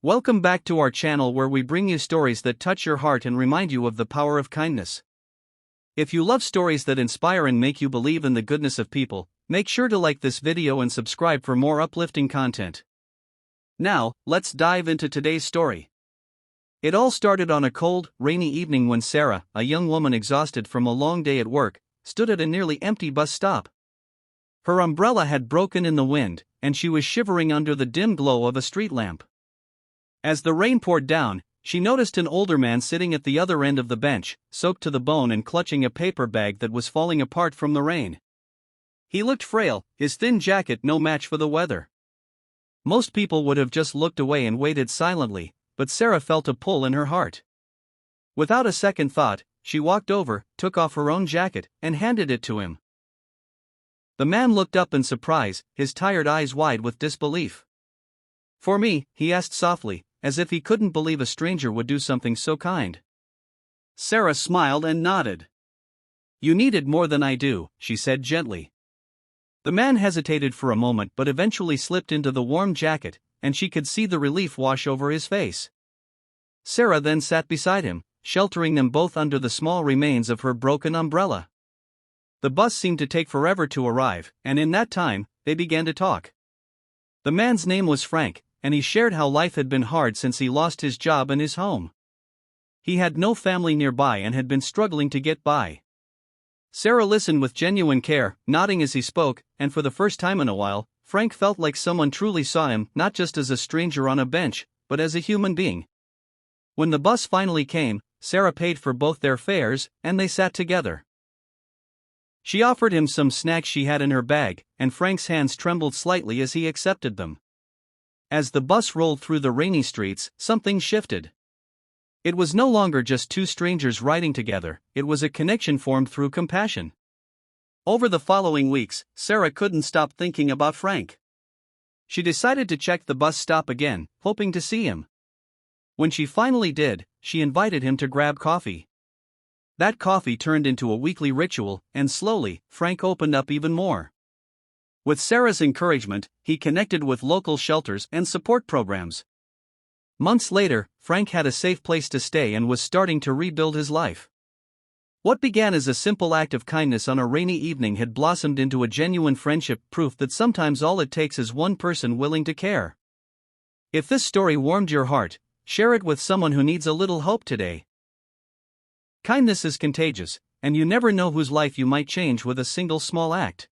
Welcome back to our channel where we bring you stories that touch your heart and remind you of the power of kindness. If you love stories that inspire and make you believe in the goodness of people, make sure to like this video and subscribe for more uplifting content. Now, let's dive into today's story. It all started on a cold, rainy evening when Sarah, a young woman exhausted from a long day at work, stood at a nearly empty bus stop. Her umbrella had broken in the wind, and she was shivering under the dim glow of a street lamp. As the rain poured down, she noticed an older man sitting at the other end of the bench, soaked to the bone and clutching a paper bag that was falling apart from the rain. He looked frail, his thin jacket no match for the weather. Most people would have just looked away and waited silently, but Sarah felt a pull in her heart. Without a second thought, she walked over, took off her own jacket, and handed it to him. The man looked up in surprise, his tired eyes wide with disbelief. "For me?" he asked softly, as if he couldn't believe a stranger would do something so kind. Sarah smiled and nodded. "You need it more than I do," she said gently. The man hesitated for a moment but eventually slipped into the warm jacket, and she could see the relief wash over his face. Sarah then sat beside him, sheltering them both under the small remains of her broken umbrella. The bus seemed to take forever to arrive, and in that time, they began to talk. The man's name was Frank, and he shared how life had been hard since he lost his job and his home. He had no family nearby and had been struggling to get by. Sarah listened with genuine care, nodding as he spoke, and for the first time in a while, Frank felt like someone truly saw him not just as a stranger on a bench, but as a human being. When the bus finally came, Sarah paid for both their fares, and they sat together. She offered him some snacks she had in her bag, and Frank's hands trembled slightly as he accepted them. As the bus rolled through the rainy streets, something shifted. It was no longer just two strangers riding together, it was a connection formed through compassion. Over the following weeks, Sarah couldn't stop thinking about Frank. She decided to check the bus stop again, hoping to see him. When she finally did, she invited him to grab coffee. That coffee turned into a weekly ritual, and slowly, Frank opened up even more. With Sarah's encouragement, he connected with local shelters and support programs. Months later, Frank had a safe place to stay and was starting to rebuild his life. What began as a simple act of kindness on a rainy evening had blossomed into a genuine friendship, proof that sometimes all it takes is one person willing to care. If this story warmed your heart, share it with someone who needs a little hope today. Kindness is contagious, and you never know whose life you might change with a single small act.